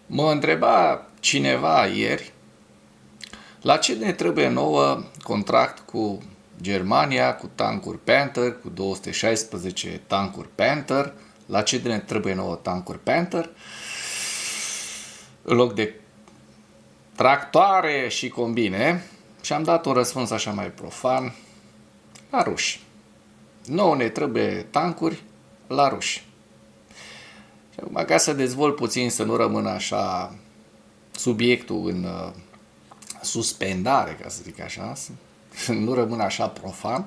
Mă întreba cineva ieri la ce ne trebuie nouă contract cu Germania, cu tancuri Panther, cu 216 tancuri Panther, la ce ne trebuie nouă tancuri Panther, în loc de tractoare și combine, și am dat un răspuns așa mai profan, la ruși. Nouă ne trebuie tancuri la ruși. Și acum, ca să dezvolt puțin, să nu rămână așa subiectul în suspendare, ca să zic așa, să nu rămână așa profan,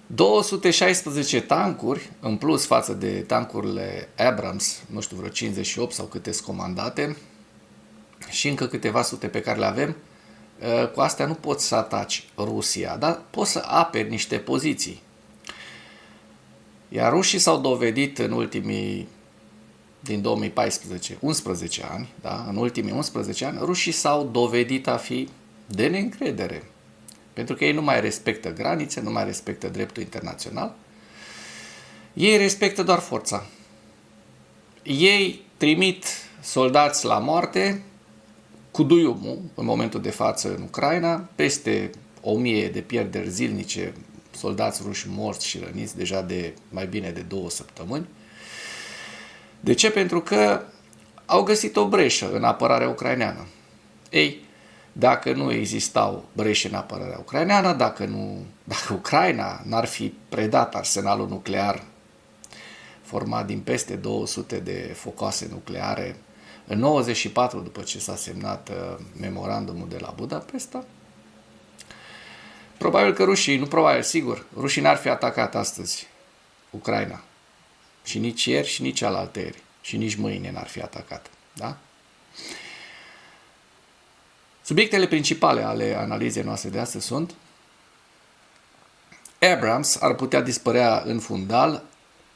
216 tancuri, în plus față de tancurile Abrams, nu știu, vreo 58 sau câte sunt comandate, și încă câteva sute pe care le avem, cu astea nu poți să ataci Rusia, dar poți să aperi niște poziții. Iar rușii s-au dovedit în ultimii, din 2014, 11 ani, da? În ultimii 11 ani, rușii s-au dovedit a fi de neîncredere. Pentru că ei nu mai respectă granițe, nu mai respectă dreptul internațional. Ei respectă doar forța. Ei trimit soldați la moarte cu duiumul, în momentul de față în Ucraina, peste 1000 de pierderi zilnice, soldați ruși morți și răniți deja de mai bine de 2 săptămâni. De ce? Pentru că au găsit o breșă în apărarea ucraineană. Ei, dacă nu existau breșe în apărarea ucraineană, dacă Ucraina n-ar fi predat arsenalul nuclear format din peste 200 de focoase nucleare în 94, după ce s-a semnat memorandumul de la Budapesta, probabil că rușii, nu probabil, sigur, rușii n-ar fi atacat astăzi Ucraina. Și nici ieri și nici alaltăieri. Și nici mâine n-ar fi atacat. Da? Subiectele principale ale analizei noastre de astăzi sunt: Abrams ar putea dispărea în fundal.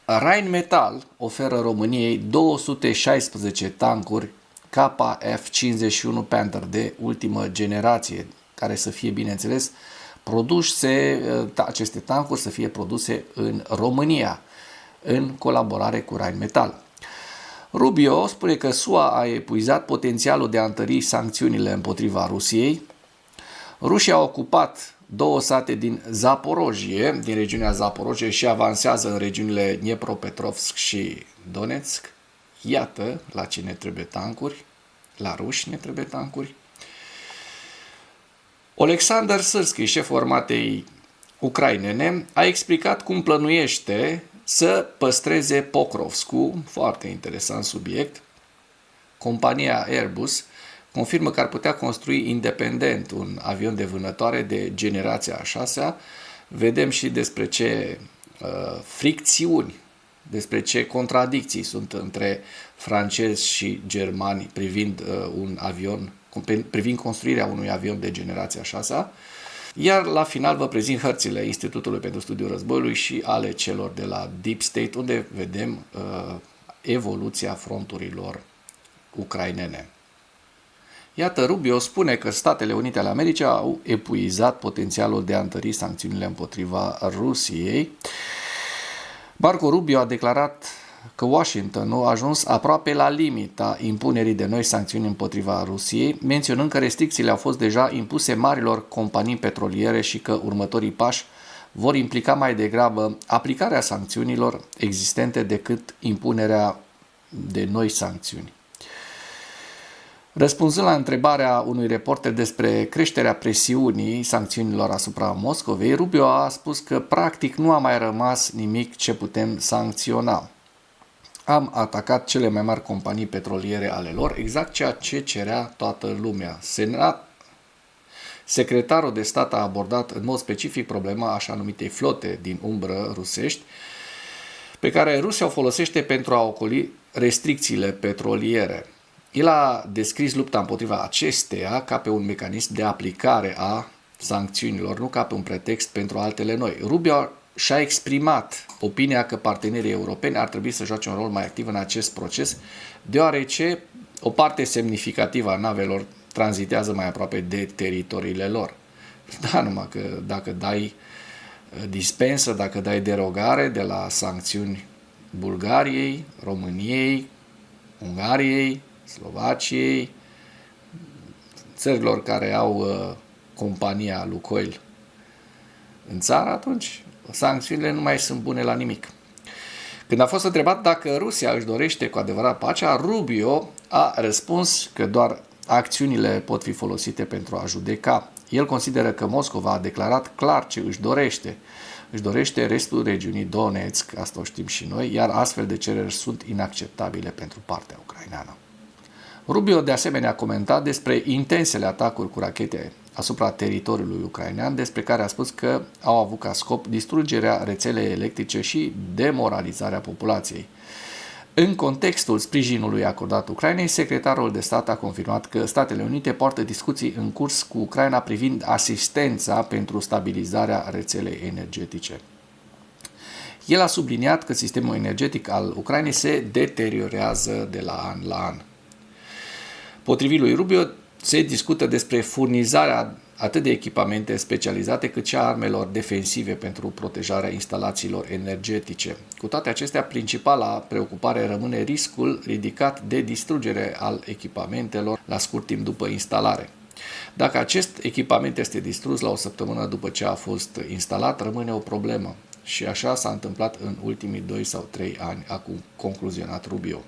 Rheinmetall oferă României 216 tancuri KF-51 Panther de ultimă generație, care să fie, bineînțeles, aceste tancuri să fie produse în România, în colaborare cu Rheinmetall. Rubio spune că SUA a epuizat potențialul de a întări sancțiunile împotriva Rusiei. Rușii au ocupat 2 sate din Zaporojie, din regiunea Zaporojie, și avansează în regiunile Dnepropetrovsk și Donetsk. Iată la ce ne trebuie tancuri, la ruși ne trebuie tancuri. Oleksandr Sârski, șeful armatei ucrainene, a explicat cum plănuiește să păstreze Pokrovskul, foarte interesant subiect. Compania Airbus confirmă că ar putea construi independent un avion de vânătoare de generația a 6-a. Vedem și despre ce fricțiuni, despre ce contradicții sunt între francezi și germani privind construirea unui avion de generația a 6-a. Iar la final vă prezint hărțile Institutului pentru Studiul Războiului și ale celor de la Deep State, unde vedem evoluția fronturilor ucrainene. Iată, Rubio spune că Statele Unite ale Americii au epuizat potențialul de a întări sancțiunile împotriva Rusiei. Marco Rubio a declarat că Washingtonul a ajuns aproape la limita impunerii de noi sancțiuni împotriva Rusiei, menționând că restricțiile au fost deja impuse marilor companii petroliere și că următorii pași vor implica mai degrabă aplicarea sancțiunilor existente decât impunerea de noi sancțiuni. Răspunzând la întrebarea unui reporter despre creșterea presiunii sancțiunilor asupra Moscovei, Rubio a spus că practic nu a mai rămas nimic ce putem sancționa. Am atacat cele mai mari companii petroliere ale lor, exact ceea ce cerea toată lumea. Secretarul de stat a abordat în mod specific problema așa numitei flote din umbră rusești, pe care Rusia o folosește pentru a ocoli restricțiile petroliere. El a descris lupta împotriva acesteia ca pe un mecanism de aplicare a sancțiunilor, nu ca pe un pretext pentru altele noi. Rubio și-a exprimat opinia că partenerii europeni ar trebui să joace un rol mai activ în acest proces, deoarece o parte semnificativă a navelor tranzitează mai aproape de teritoriile lor. Da, numai că dacă dai dispensă, dacă dai derogare de la sancțiuni Bulgariei, României, Ungariei, Slovaciei, țărilor care au compania Lukoil în țară, atunci sancțiunile nu mai sunt bune la nimic. Când a fost întrebat dacă Rusia își dorește cu adevărat pacea, Rubio a răspuns că doar acțiunile pot fi folosite pentru a judeca. El consideră că Moscova a declarat clar ce își dorește. Își dorește restul regiunii Donetsk, asta o știm și noi, iar astfel de cereri sunt inacceptabile pentru partea ucraineană. Rubio de asemenea a comentat despre intensele atacuri cu rachete asupra teritoriului ucrainean, despre care a spus că au avut ca scop distrugerea rețelei electrice și demoralizarea populației. În contextul sprijinului acordat Ucrainei, secretarul de stat a confirmat că Statele Unite poartă discuții în curs cu Ucraina privind asistența pentru stabilizarea rețelei energetice. El a subliniat că sistemul energetic al Ucrainei se deteriorează de la an la an. Potrivit lui Rubio, se discută despre furnizarea atât de echipamente specializate cât și a armelor defensive pentru protejarea instalațiilor energetice. Cu toate acestea, principala preocupare rămâne riscul ridicat de distrugere al echipamentelor la scurt timp după instalare. Dacă acest echipament este distrus la o săptămână după ce a fost instalat, rămâne o problemă. Și așa s-a întâmplat în ultimii 2 sau 3 ani, a concluzionat Rubio.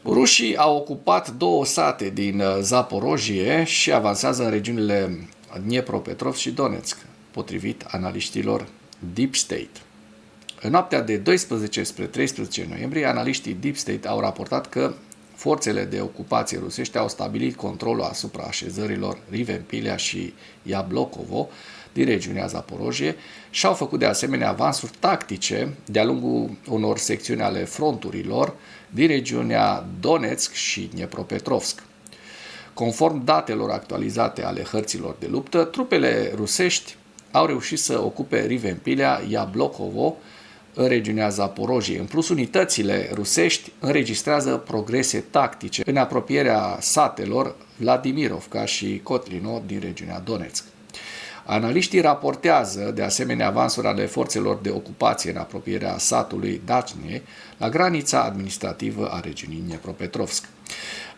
Rușii au ocupat 2 sate din Zaporojie și avansează în regiunile Dnipropetrovsk și Donetsk, potrivit analiștilor Deep State. În noaptea de 12 spre 13 noiembrie, analiștii Deep State au raportat că forțele de ocupație rusești au stabilit controlul asupra așezărilor Rivenpilea și Iablokovo din regiunea Zaporojie și au făcut de asemenea avansuri tactice de-a lungul unor secțiuni ale fronturilor din regiunea Donetsk și Dnipropetrovsk. Conform datelor actualizate ale hărților de luptă, trupele rusești au reușit să ocupe Rivenpilea, Iablokovo, în regiunea Zaporojie. În plus, unitățile rusești înregistrează progrese tactice în apropierea satelor Vladimirovka și Kotlino din regiunea Donetsk. Analiștii raportează de asemenea avansuri ale forțelor de ocupație în apropierea satului Dachne, la granița administrativă a regiunii Dnipropetrovsk.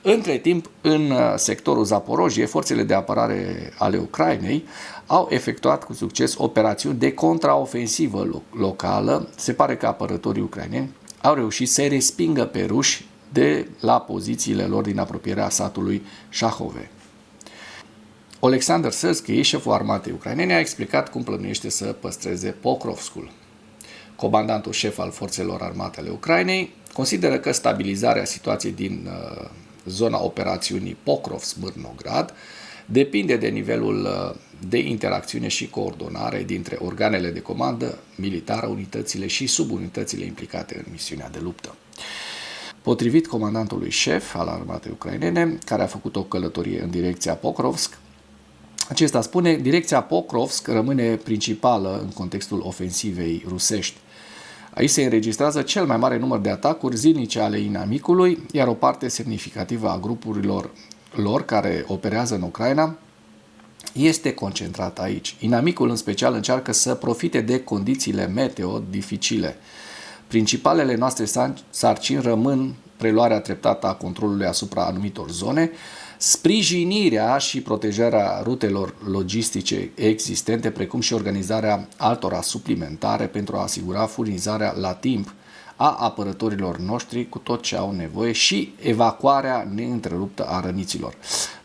Între timp, în sectorul Zaporojie, forțele de apărare ale Ucrainei au efectuat cu succes operațiuni de contraofensivă locală. Se pare că apărătorii ucraineni au reușit să respingă pe ruși de la pozițiile lor din apropierea satului Shahove. Oleksandr Syrskyi, șeful armatei ucrainene, a explicat cum plănuiește să păstreze Pokrovskul. Comandantul șef al forțelor armate ale Ucrainei consideră că stabilizarea situației din zona operațiunii Pokrovsk-Mârnograd depinde de nivelul de interacțiune și coordonare dintre organele de comandă militară, unitățile și subunitățile implicate în misiunea de luptă. Potrivit comandantului șef al armatei ucrainene, care a făcut o călătorie în direcția Pokrovsk, acesta spune: direcția Pokrovsk rămâne principală în contextul ofensivei rusești. Aici se înregistrează cel mai mare număr de atacuri zilnice ale inamicului, iar o parte semnificativă a grupurilor lor care operează în Ucraina este concentrată aici. Inamicul în special încearcă să profite de condițiile meteo dificile. Principalele noastre sarcini rămân preluarea treptată a controlului asupra anumitor zone, sprijinirea și protejarea rutelor logistice existente, precum și organizarea altora suplimentare pentru a asigura furnizarea la timp a apărătorilor noștri cu tot ce au nevoie și evacuarea neîntreruptă a răniților.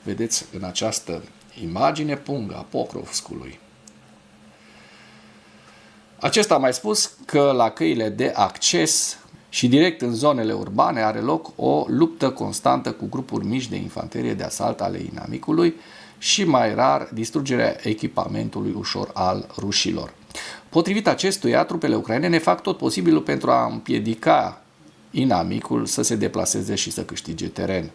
Vedeți în această imagine punga Pokrovskului. Acesta a mai spus că la căile de acces și direct în zonele urbane are loc o luptă constantă cu grupuri mici de infanterie de asalt ale inamicului și mai rar distrugerea echipamentului ușor al rușilor. Potrivit acestuia, trupele ucrainene fac tot posibilul pentru a împiedica inamicul să se deplaseze și să câștige teren.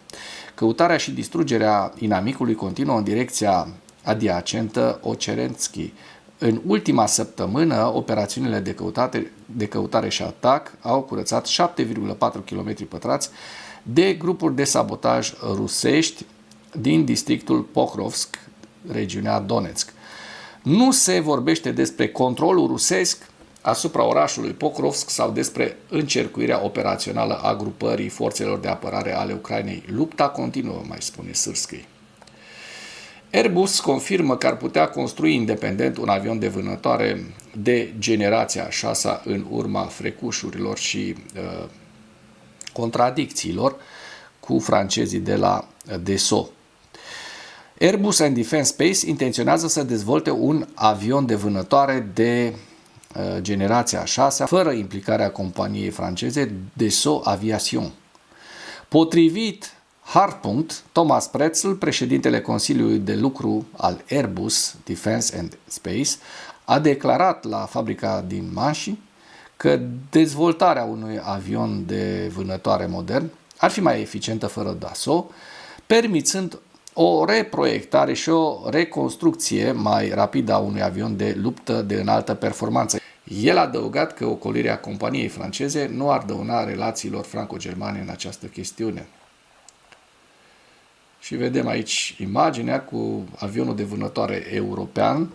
Căutarea și distrugerea inamicului continuă în direcția adiacentă Ocerenski. În ultima săptămână, operațiunile de căutare și atac au curățat 7,4 km² de grupuri de sabotaj rusești din districtul Pokrovsk, regiunea Donetsk. Nu se vorbește despre controlul rusesc asupra orașului Pokrovsk sau despre încercuirea operațională a grupării forțelor de apărare ale Ucrainei. Lupta continuă, mai spune Sârskăi. Airbus confirmă că ar putea construi independent un avion de vânătoare de generația 6 în urma frecușurilor și contradicțiilor cu francezii de la Dassault. Airbus and Defence Space intenționează să dezvolte un avion de vânătoare de generația 6 fără implicarea companiei franceze Dassault Aviation. Potrivit Hardpunct, Thomas Pretzel, președintele Consiliului de Lucru al Airbus Defence and Space, a declarat la fabrica din Manșii că dezvoltarea unui avion de vânătoare modern ar fi mai eficientă fără Dassault, permițând o reproiectare și o reconstrucție mai rapidă a unui avion de luptă de înaltă performanță. El a adăugat că ocolirea companiei franceze nu ar dăuna relațiilor franco-germane în această chestiune. Și vedem aici imaginea cu avionul de vânătoare european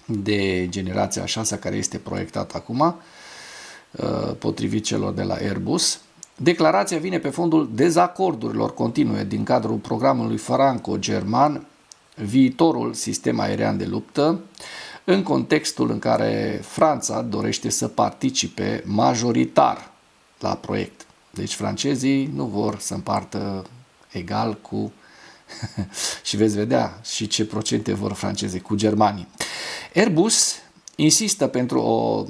de generația 6 care este proiectat acum, potrivit celor de la Airbus. Declarația vine pe fondul dezacordurilor continue din cadrul programului franco-german Viitorul sistem aerian de luptă, în contextul în care Franța dorește să participe majoritar la proiect. Deci francezii nu vor să împartă egal cu și veți vedea și ce procente vor francezii cu germanii. Airbus insistă pentru o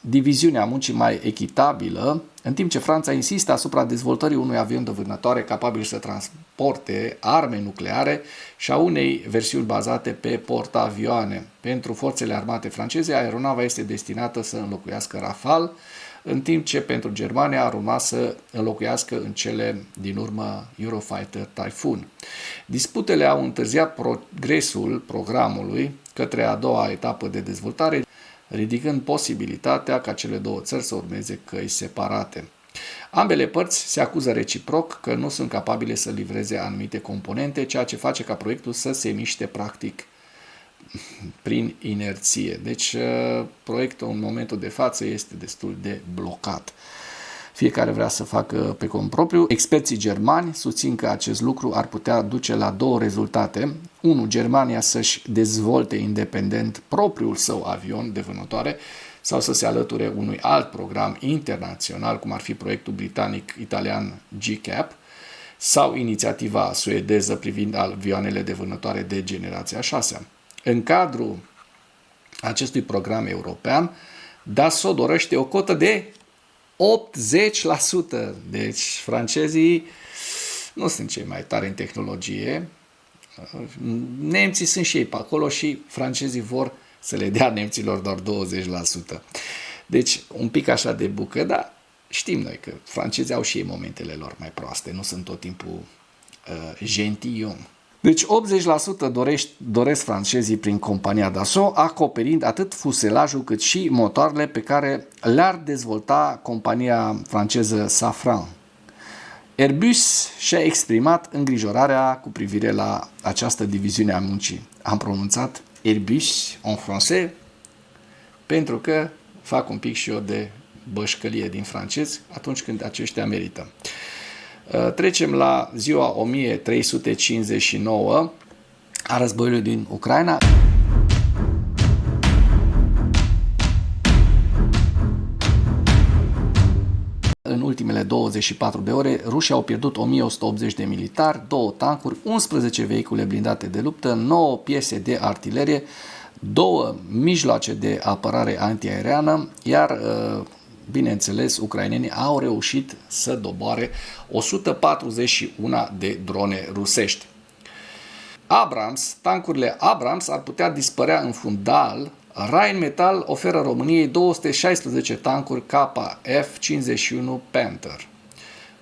diviziune a muncii mai echitabilă, în timp ce Franța insistă asupra dezvoltării unui avion de vânătoare capabil să transporte arme nucleare și a unei versiuni bazate pe portavioane. Pentru forțele armate franceze, aeronava este destinată să înlocuiască Rafale, în timp ce pentru Germania ar urma să înlocuiască în cele din urmă Eurofighter Typhoon. Disputele au întârziat progresul programului către a doua etapă de dezvoltare, ridicând posibilitatea ca cele două țări să urmeze căi separate. Ambele părți se acuză reciproc că nu sunt capabile să livreze anumite componente, ceea ce face ca proiectul să se miște practic prin inerție. Deci proiectul în momentul de față este destul de blocat. Fiecare vrea să facă pe cont propriu. Experții germani susțin că acest lucru ar putea duce la două rezultate. 1. Germania să-și dezvolte independent propriul său avion de vânătoare sau să se alăture unui alt program internațional, cum ar fi proiectul britanic-italian GCAP sau inițiativa suedeză privind avioanele de vânătoare de generația 6. În cadrul acestui program european, Dassault dorește o cotă de 80%. Deci francezii nu sunt cei mai tari în tehnologie. Nemții sunt și ei pe acolo și francezii vor să le dea nemților doar 20%. Deci un pic așa de bucă, dar știm noi că francezii au și ei momentele lor mai proaste, nu sunt tot timpul gentilhomme. Deci 80% doresc francezii prin compania Dassault, acoperind atât fuselajul cât și motoarele pe care le-ar dezvolta compania franceză Safran. Airbus și-a exprimat îngrijorarea cu privire la această diviziune a muncii. Am pronunțat Airbus en français pentru că fac un pic și eu de bășcălie din francez atunci când aceștia merită. Trecem la ziua 1359 a războiului din Ucraina. În ultimele 24 de ore, rușii au pierdut 1180 de militari, 2 tancuri, 11 vehicule blindate de luptă, 9 piese de artilerie, 2 mijloace de apărare antiaeriană, iar bineînțeles, ucrainenii au reușit să doboare 141 de drone rusești. Abrams, tancurile Abrams ar putea dispărea în fundal. Rheinmetall oferă României 216 tancuri KF-51 Panther.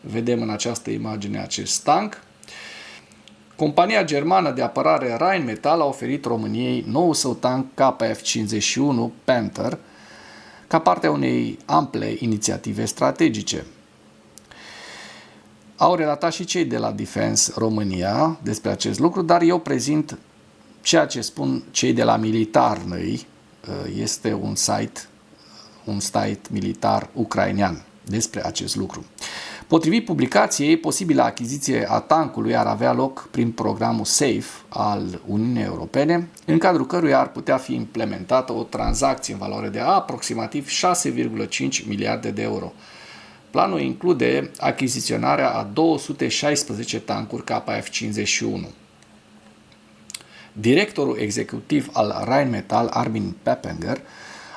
Vedem în această imagine acest tank. Compania germană de apărare Rheinmetall a oferit României nou său tank KF-51 Panther, ca parte a unei ample inițiative strategice. Au relatat și cei de la Defense România despre acest lucru, dar eu prezint ceea ce spun cei de la Militarnăi. Este un site un site militar ucrainean despre acest lucru. Potrivit publicației, posibila achiziție a tancului ar avea loc prin programul SAFE al Uniunii Europene, în cadrul căruia ar putea fi implementată o tranzacție în valoare de aproximativ 6,5 miliarde de euro. Planul include achiziționarea a 216 tancuri KF-51. Directorul executiv al Rheinmetall, Armin Peppenger,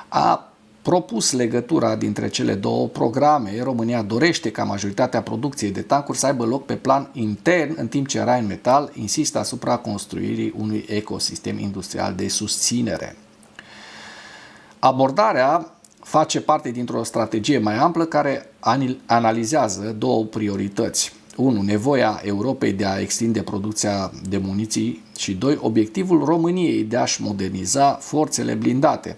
a propus legătura dintre cele două programe. România dorește ca majoritatea producției de tancuri să aibă loc pe plan intern, în timp ce Rheinmetall insistă asupra construirii unui ecosistem industrial de susținere. Abordarea face parte dintr-o strategie mai amplă care analizează două priorități. 1. Nevoia Europei de a extinde producția de muniții și 2. Obiectivul României de a-și moderniza forțele blindate.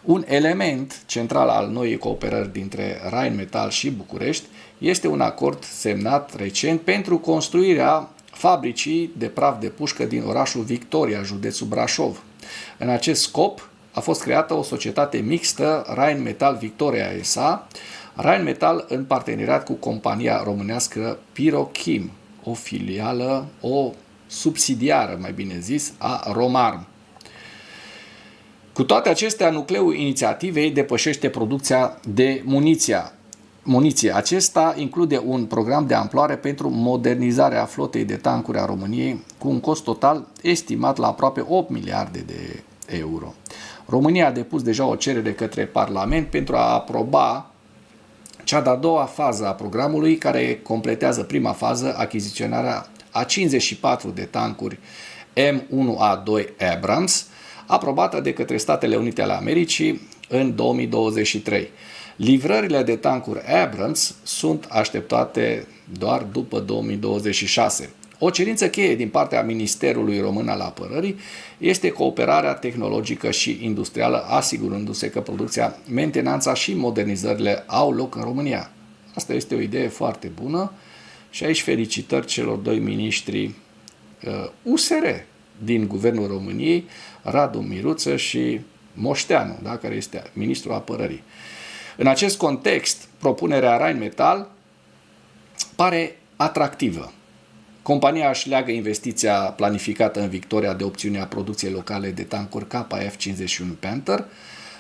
Un element central al noii cooperări dintre Rheinmetall și București este un acord semnat recent pentru construirea fabricii de praf de pușcă din orașul Victoria, județul Brașov. În acest scop a fost creată o societate mixtă, Rheinmetall Victoria S.A., Rheinmetall în parteneriat cu compania românească Pyrochim, o filială, o subsidiară, mai bine zis, a Romarm. Cu toate acestea, nucleul inițiativei depășește producția de muniție. Acesta include un program de amploare pentru modernizarea flotei de tancuri a României cu un cost total estimat la aproape 8 miliarde de euro. România a depus deja o cerere către Parlament pentru a aproba cea de-a doua fază a programului, care completează prima fază, achiziționarea a 54 de tancuri M1A2 Abrams, aprobată de către Statele Unite ale Americii în 2023. Livrările de tancuri Abrams sunt așteptate doar după 2026. O cerință cheie din partea Ministerului Român al Apărării este cooperarea tehnologică și industrială, asigurându-se că producția, mentenanța și modernizările au loc în România. Asta este o idee foarte bună și aici felicitări celor doi miniștri USR din Guvernul României, Radu Miruță și Moșteanu, da, care este ministrul apărării. În acest context, propunerea Rheinmetall pare atractivă. Compania își leagă investiția planificată în Victoria de opțiunea producției locale de tancuri KF-51 Panther,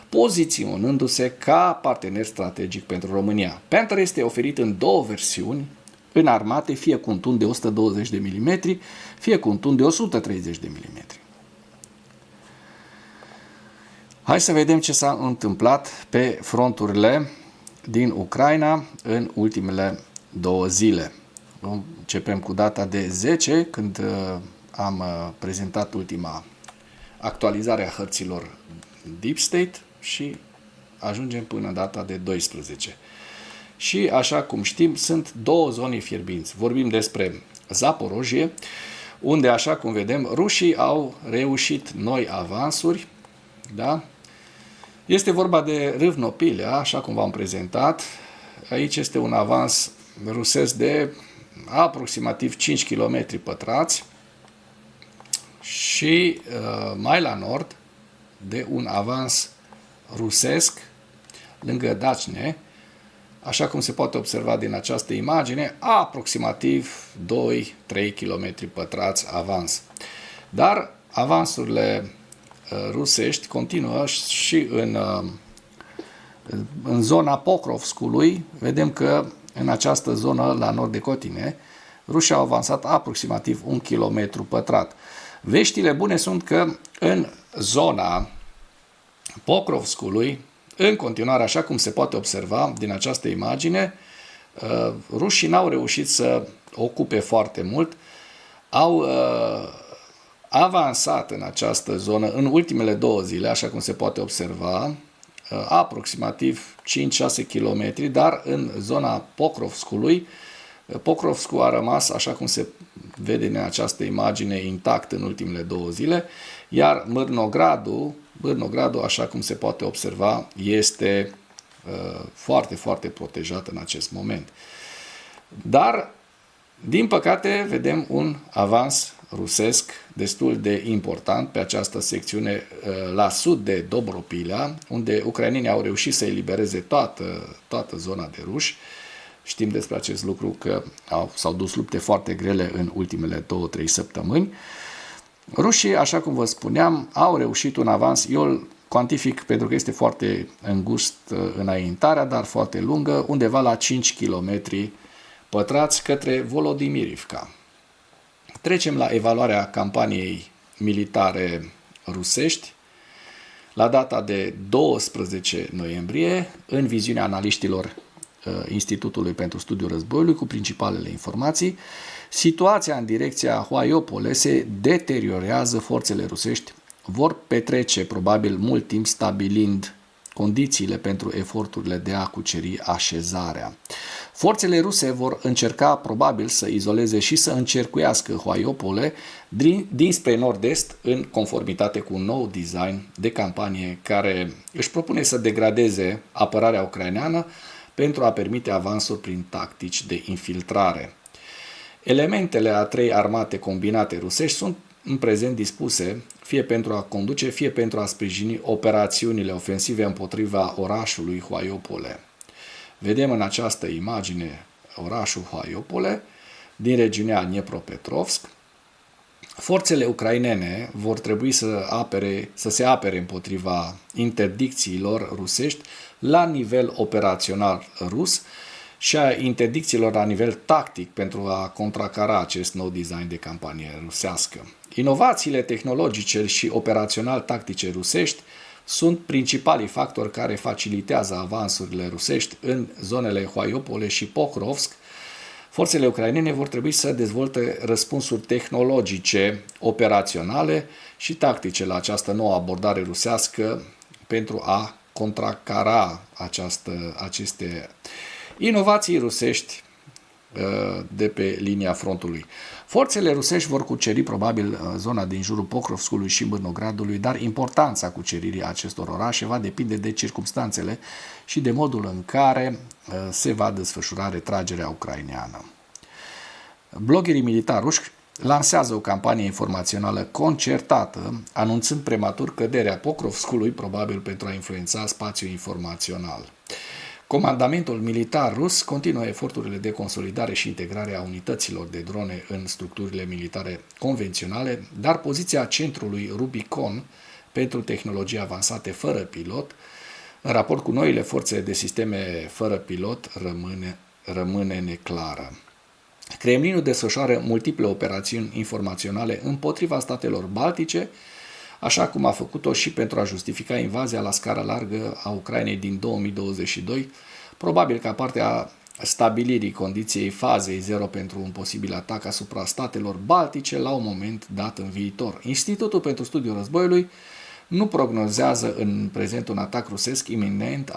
poziționându-se ca partener strategic pentru România. Panther este oferit în două versiuni înarmate, fie cu un tun de 120 de mm, fie cu un tun de 130 de mm. Hai să vedem ce s-a întâmplat pe fronturile din Ucraina în ultimele 2 zile. Începem cu data de 10, când am prezentat ultima actualizare a hărților Deep State și ajungem până data de 12. Și așa cum știm, sunt două zone fierbinți. Vorbim despre Zaporojie, unde, așa cum vedem, rușii au reușit noi avansuri, da? Este vorba de Râvnopilea, așa cum v-am prezentat. Aici este un avans rusesc de aproximativ 5 km pătrați și mai la nord de un avans rusesc lângă Dacne, așa cum se poate observa din această imagine, aproximativ 2-3 km pătrați avans. Dar avansurile rusești continuă și în zona Pokrovskului. Vedem că în această zonă, la nord de Cotine, rușii au avansat aproximativ 1 km pătrat. Veștile bune sunt că în zona Pokrovskului, în continuare, așa cum se poate observa din această imagine, rușii n-au reușit să ocupe foarte mult, au avansat în această zonă în ultimele 2 zile, așa cum se poate observa, aproximativ 5-6 km, dar în zona Pokrovskului, Pokrovskul a rămas, așa cum se vede în această imagine, intact în ultimele 2 zile, iar Mârnogradul, așa cum se poate observa, este foarte, foarte protejat în acest moment. Dar Din păcate, vedem un avans rusesc destul de important pe această secțiune la sud de Dobropilea, unde ucrainenii au reușit să elibereze toată zona de ruși. Știm despre acest lucru că s-au dus lupte foarte grele în ultimele 2-3 săptămâni. Rușii, așa cum vă spuneam, au reușit un avans, eu îl cuantific pentru că este foarte îngust înaintarea, dar foarte lungă, undeva la 5 km pătrați către Volodimirivka. Trecem la evaluarea campaniei militare rusești. La data de 12 noiembrie, în viziunea analiștilor Institutului pentru Studiul Războiului, cu principalele informații, situația în direcția Huaiopole se deteriorează, forțele rusești vor petrece probabil mult timp stabilind condițiile pentru eforturile de a cuceri așezarea. Forțele ruse vor încerca probabil să izoleze și să încercuiască Huaiopole dinspre nord-est în conformitate cu un nou design de campanie care își propune să degradeze apărarea ucraineană pentru a permite avansuri prin tactici de infiltrare. Elementele a 3 armate combinate rusești sunt în prezent dispuse fie pentru a conduce, fie pentru a sprijini operațiunile ofensive împotriva orașului Huaiopole. Vedem în această imagine orașul Huaiopole din regiunea Dniepropetrovsk. Forțele ucrainene vor trebui să se apere împotriva interdicțiilor rusești la nivel operațional rus și a interdicțiilor la nivel tactic pentru a contracara acest nou design de campanie rusească. Inovațiile tehnologice și operațional-tactice rusești sunt principalii factori care facilitează avansurile rusești în zonele Huaiopole și Pokrovsk. Forțele ucrainene vor trebui să dezvolte răspunsuri tehnologice, operaționale și tactice la această nouă abordare rusească pentru a contracara aceste inovații rusești de pe linia frontului. Forțele rusești vor cuceri probabil zona din jurul Pokrovskului și Mârnogradului, dar importanța cuceririi acestor orașe va depinde de circumstanțele și de modul în care se va desfășura retragerea ucraineană. Bloggerii militari ruși lansează o campanie informațională concertată, anunțând prematur căderea Pokrovskului, probabil pentru a influența spațiul informațional. Comandamentul militar rus continuă eforturile de consolidare și integrare a unităților de drone în structurile militare convenționale, dar poziția centrului Rubicon pentru tehnologii avansate fără pilot, în raport cu noile forțe de sisteme fără pilot, rămâne neclară. Kremlinul desfășoară multiple operațiuni informaționale împotriva statelor baltice, așa cum a făcut-o și pentru a justifica invazia la scară largă a Ucrainei din 2022, probabil ca parte a stabilirii condiției fazei 0 pentru un posibil atac asupra statelor baltice la un moment dat în viitor. Institutul pentru Studiul Războiului nu prognozează în prezent un atac rusesc iminent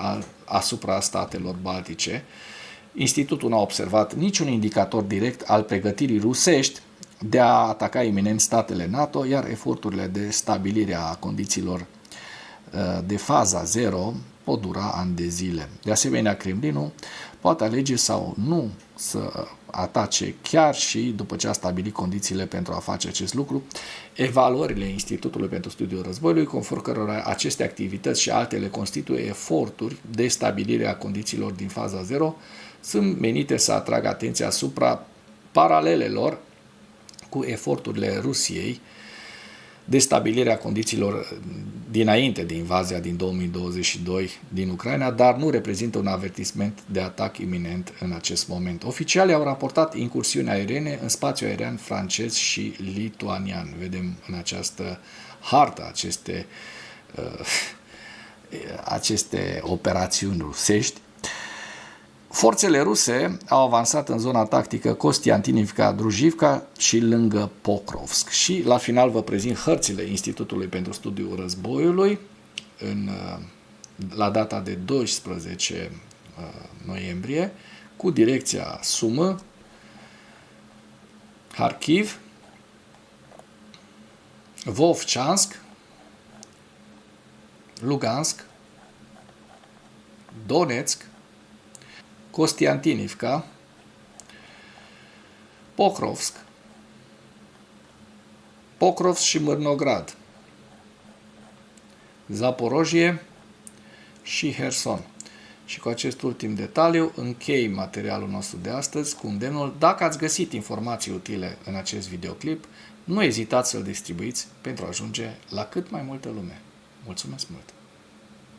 asupra statelor baltice. Institutul nu a observat niciun indicator direct al pregătirii rusești de a ataca iminent statele NATO, iar eforturile de stabilire a condițiilor de faza 0 pot dura ani de zile. De asemenea, Kremlinul poate alege sau nu să atace chiar și după ce a stabilit condițiile pentru a face acest lucru. Evaluările Institutului pentru Studiul Războiului, conform cărora aceste activități și altele constituie eforturi de stabilire a condițiilor din faza 0, sunt menite să atragă atenția asupra paralelelor cu eforturile Rusiei de stabilirea condițiilor dinainte de invazia din 2022 din Ucraina, dar nu reprezintă un avertisment de atac iminent în acest moment. Oficialii au raportat incursiuni aeriene în spațiul aerian francez și lituanian. Vedem în această hartă aceste operațiuni rusești. Forțele ruse au avansat în zona tactică Kostiantinivka-Drujivka și lângă Pokrovsk. Și la final vă prezint hărțile Institutului pentru Studiul Războiului la data de 12 noiembrie cu direcția Sumă, Kharkiv, Vovchansk, Lugansk, Donetsk, Kostiantinivka, Pokrovsk și Mârnograd, Zaporojie și Herson. Și cu acest ultim detaliu închei materialul nostru de astăzi cu îndemnul: dacă ați găsit informații utile în acest videoclip, nu ezitați să-l distribuiți pentru a ajunge la cât mai multă lume. Mulțumesc mult!